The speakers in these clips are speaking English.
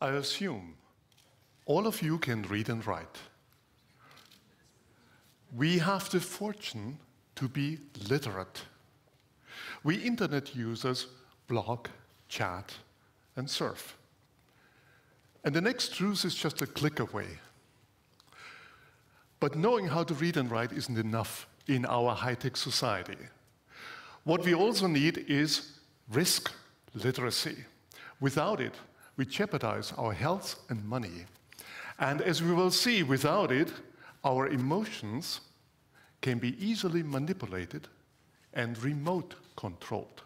I assume all of you can read and write. We have the fortune to be literate. We internet users blog, chat, and surf. And the next truth is just a click away. But knowing how to read and write isn't enough in our high-tech society. What we also need is risk literacy. Without it, we jeopardize our health and money. And as we will see, without it, our emotions can be easily manipulated and remote controlled.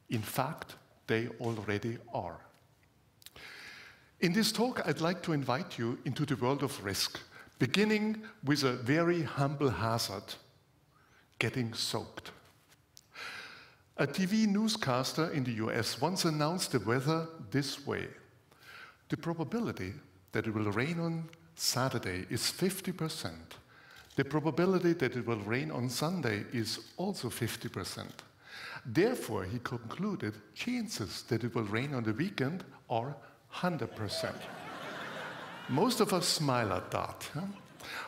In fact, they already are. In this talk, I'd like to invite you into the world of risk, beginning with a very humble hazard, getting soaked. A TV newscaster in the US once announced the weather this way: the probability that it will rain on Saturday is 50%. The probability that it will rain on Sunday is also 50%. Therefore, he concluded, chances that it will rain on the weekend are 100%. Most of us smile at that. Huh?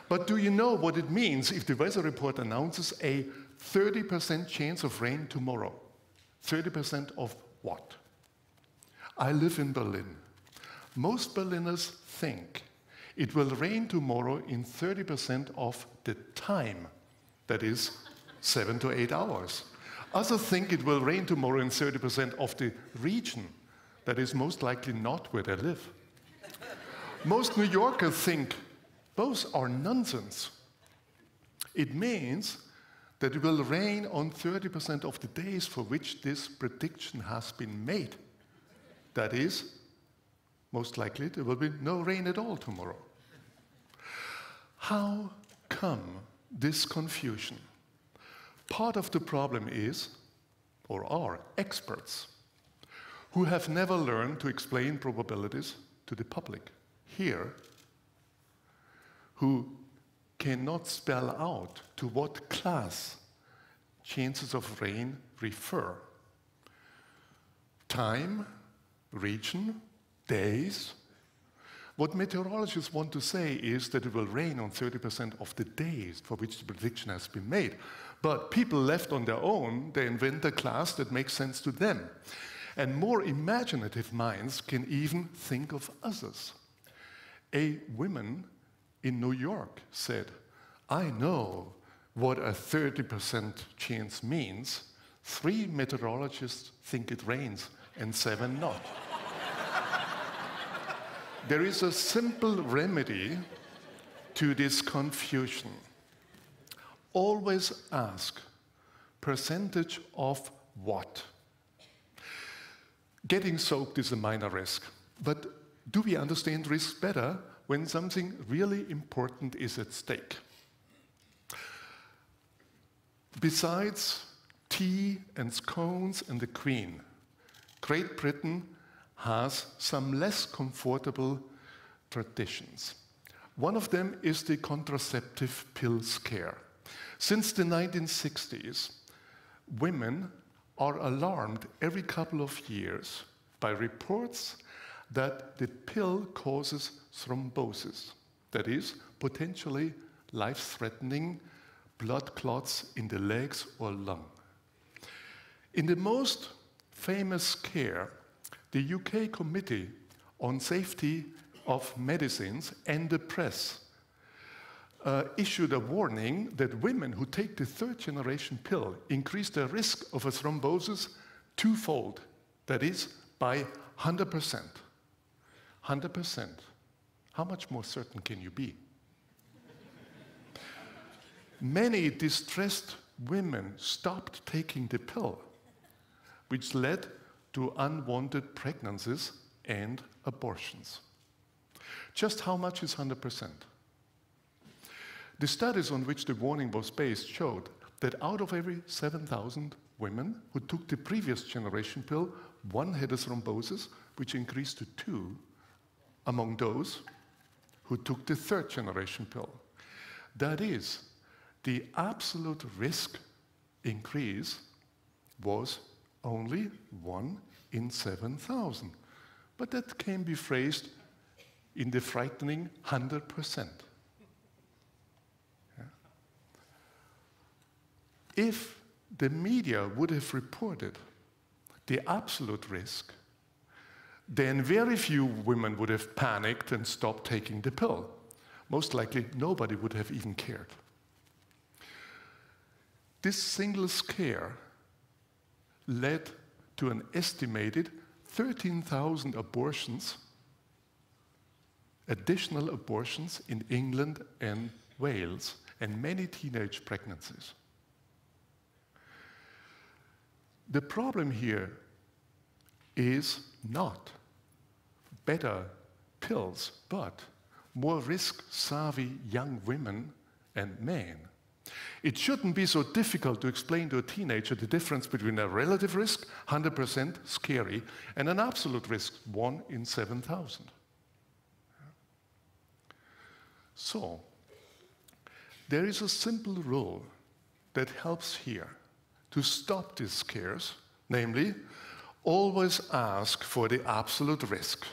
But do you know what it means if the weather report announces a 30% chance of rain tomorrow? 30% of what? I live in Berlin. Most Berliners think it will rain tomorrow in 30% of the time, that is 7 to 8 hours. Others think it will rain tomorrow in 30% of the region, that is most likely not where they live. Most New Yorkers think both are nonsense. It means that it will rain on 30% of the days for which this prediction has been made. That is, most likely there will be no rain at all tomorrow. How come this confusion? Part of the problem is, or are, experts who have never learned to explain probabilities to the public. Here, who cannot spell out to what class chances of rain refer. Time, region, days. What meteorologists want to say is that it will rain on 30% of the days for which the prediction has been made. But people left on their own, they invent a class that makes sense to them. And more imaginative minds can even think of others. A woman in New York said, I know what a 30% chance means. 3 meteorologists think it rains and 7 not. There is a simple remedy to this confusion. Always ask, percentage of what? Getting soaked is a minor risk, but do we understand risk better when something really important is at stake? Besides tea and scones and the Queen, Great Britain has some less comfortable traditions. One of them is the contraceptive pill scare. Since the 1960s, women are alarmed every couple of years by reports that the pill causes thrombosis, that is, potentially life-threatening blood clots in the legs or lung. In the most famous scare, the UK Committee on Safety of Medicines and the press issued a warning that women who take the 3rd-generation pill increase their risk of a thrombosis twofold, that is, by 100%. 100%. How much more certain can you be? Many distressed women stopped taking the pill, which led to unwanted pregnancies and abortions. Just how much is 100%? The studies on which the warning was based showed that out of every 7,000 women who took the previous generation pill, 1 had a thrombosis, which increased to 2 among those who took the 3rd-generation pill. That is, the absolute risk increase was only 1 in 7,000. but that can be phrased in the frightening 100%. Yeah. If the media would have reported the absolute risk, then very few women would have panicked and stopped taking the pill. Most likely, nobody would have even cared. This single scare led to an estimated 13,000 abortions, additional abortions in England and Wales, and many teenage pregnancies. The problem here is not better pills, but more risk-savvy young women and men. It shouldn't be so difficult to explain to a teenager the difference between a relative risk, 100% scary, and an absolute risk, 1 in 7,000. So, there is a simple rule that helps here to stop these scares, namely, always ask for the absolute risk.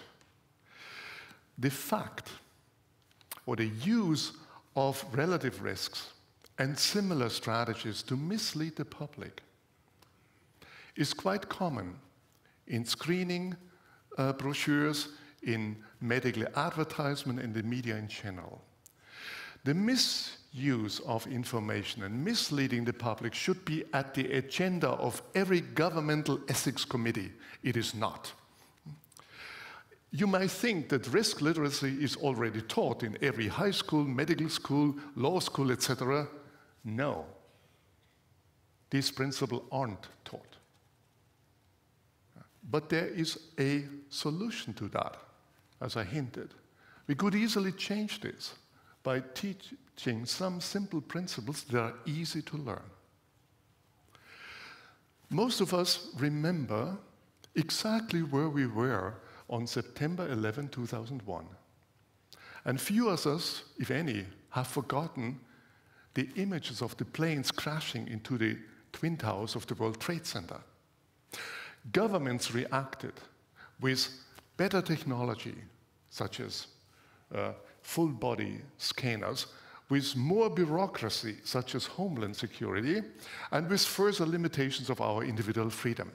The fact or the use of relative risks and similar strategies to mislead the public is quite common in screening brochures, in medical advertisement, and the media in general. The misuse of information and misleading the public should be at the agenda of every governmental ethics committee. It is not. You might think that risk literacy is already taught in every high school, medical school, law school, etc. No. These principles aren't taught. But there is a solution to that, as I hinted. We could easily change this by teaching some simple principles that are easy to learn. Most of us remember exactly where we were on September 11, 2001. And few of us, if any, have forgotten the images of the planes crashing into the Twin Towers of the World Trade Center. Governments reacted with better technology, such as full-body scanners, with more bureaucracy, such as Homeland Security, and with further limitations of our individual freedom.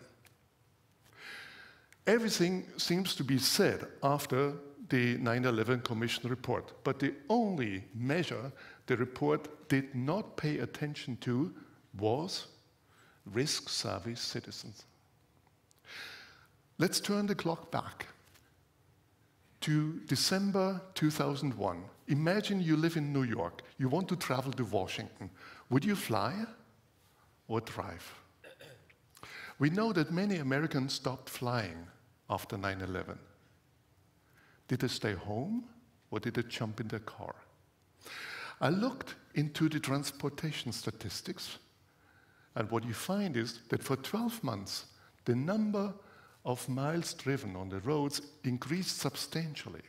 Everything seems to be said after the 9/11 Commission report, but the only measure the report did not pay attention to was risk-savvy citizens. Let's turn the clock back to December 2001. Imagine you live in New York. You want to travel to Washington. Would you fly or drive? We know that many Americans stopped flying after 9/11. Did they stay home or did they jump in their car? I looked into the transportation statistics, and what you find is that for 12 months, the number of miles driven on the roads increased substantially.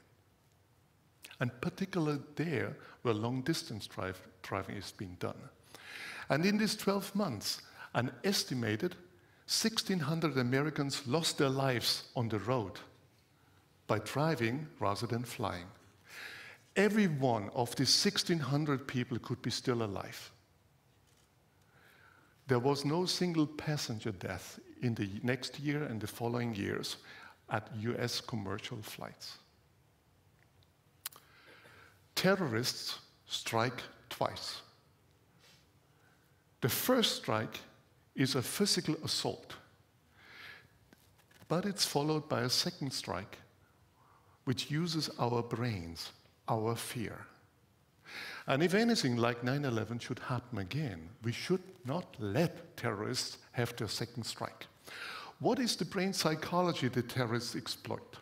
And particularly there where long-distance driving is being done. And in these 12 months, an estimated 1,600 Americans lost their lives on the road by driving rather than flying. Every one of these 1,600 people could be still alive. There was no single passenger death in the next year and the following years at US commercial flights. Terrorists strike twice. The first strike is a physical assault, but it's followed by a second strike, which uses our brains, our fear. And if anything like 9/11 should happen again, we should not let terrorists have their second strike. What is the brain psychology that terrorists exploit?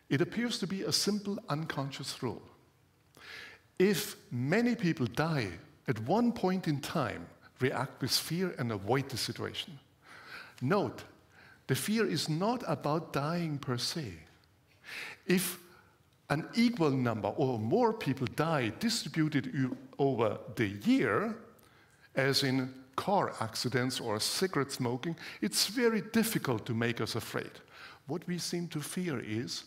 It appears to be a simple unconscious rule. If many people die at one point in time, react with fear and avoid the situation. Note, the fear is not about dying per se. If an equal number or more people die distributed over the year, as in car accidents or cigarette smoking, it's very difficult to make us afraid. what we seem to fear is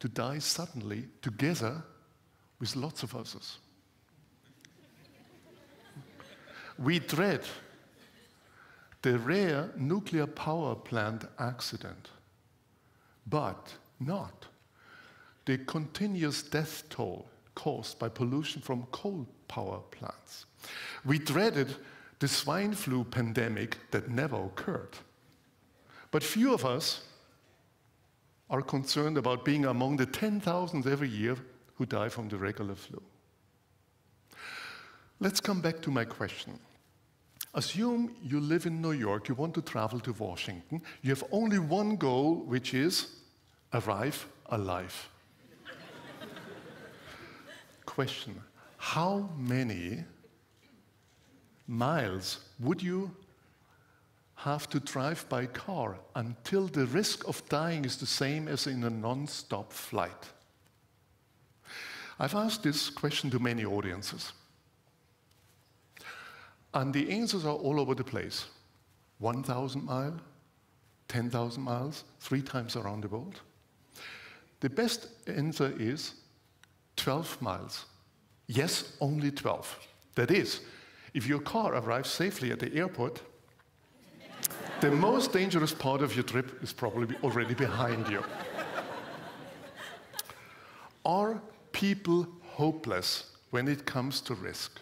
to die suddenly together with lots of others. We dread the rare nuclear power plant accident, but not the continuous death toll caused by pollution from coal power plants. We dreaded the swine flu pandemic that never occurred. But few of us are concerned about being among the 10,000 every year who die from the regular flu. Let's come back to my question. Assume you live in New York, you want to travel to Washington. You have only one goal, which is arrive alive. Question, how many miles would you have to drive by car until the risk of dying is the same as in a non-stop flight? I've asked this question to many audiences. And the answers are all over the place. 1,000 miles, 10,000 miles, 3 times around the world. The best answer is 12 miles. Yes, only 12. That is, if your car arrives safely at the airport, the most dangerous part of your trip is probably already behind you. Are people hopeless when it comes to risk?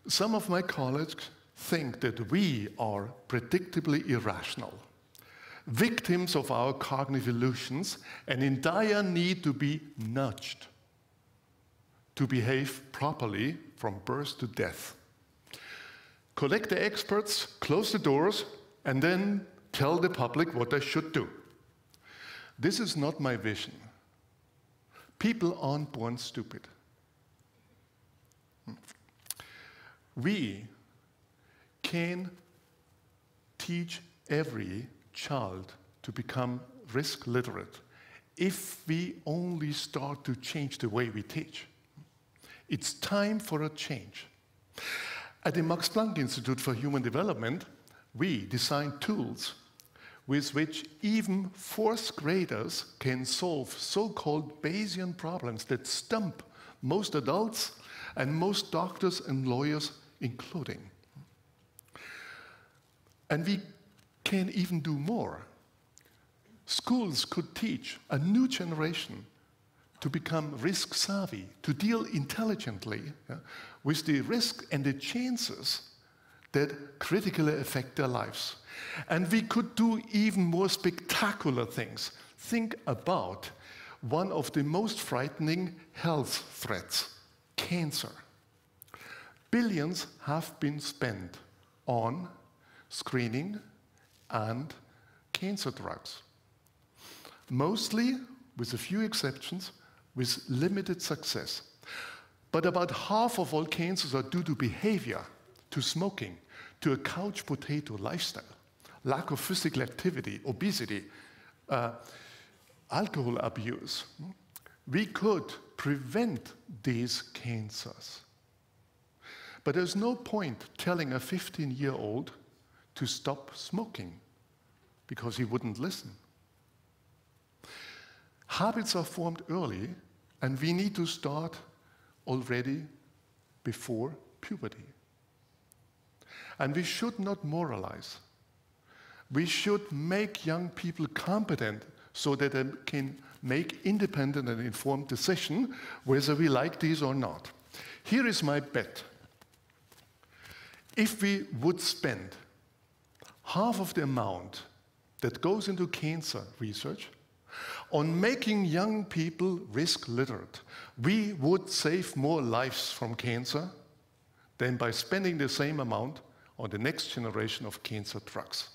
Some of my colleagues think that we are predictably irrational, victims of our cognitive illusions, and in dire need to be nudged to behave properly from birth to death. Collect the experts, close the doors, and then tell the public what they should do. This is not my vision. People aren't born stupid. We can teach every child to become risk literate if we only start to change the way we teach. It's time for a change. At the Max Planck Institute for Human Development, we designed tools with which even 4th graders can solve so-called Bayesian problems that stump most adults and most doctors and lawyers including. And we can even do more. Schools could teach a new generation to become risk savvy, to deal intelligently with the risk and the chances that critically affect their lives. And we could do even more spectacular things. Think about one of the most frightening health threats, cancer. Billions have been spent on screening and cancer drugs. Mostly, with a few exceptions, with limited success. But about half of all cancers are due to behavior, to smoking, to a couch potato lifestyle, lack of physical activity, obesity, alcohol abuse. We could prevent these cancers. But there's no point telling a 15-year-old to stop smoking because he wouldn't listen. Habits are formed early, and we need to start already before puberty. And we should not moralize. We should make young people competent so that they can make independent and informed decisions whether we like these or not. Here is my bet. If we would spend half of the amount that goes into cancer research on making young people risk literate, we would save more lives from cancer than by spending the same amount on the next generation of cancer drugs.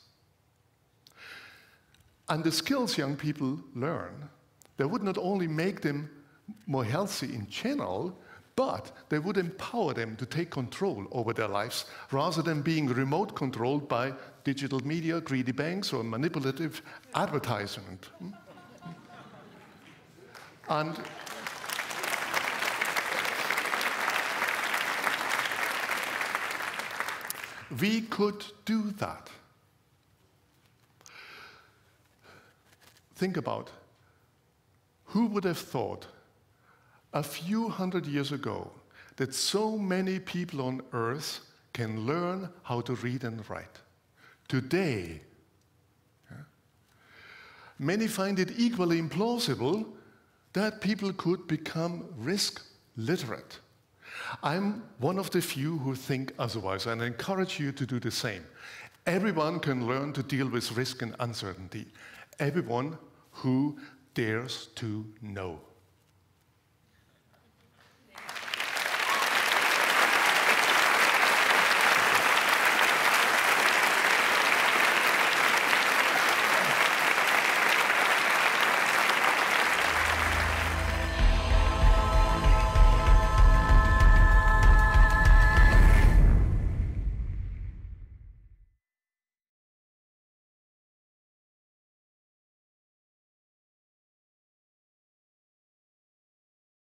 And the skills young people learn, they would not only make them more healthy in general, but they would empower them to take control over their lives rather than being remote controlled by digital media, greedy banks, or manipulative advertisement. And we could do that. Think about, who would have thought a few hundred years ago that so many people on Earth can learn how to read and write? Today, many find it equally implausible that people could become risk literate. I'm one of the few who think otherwise, and I encourage you to do the same. Everyone can learn to deal with risk and uncertainty. Everyone who dares to know.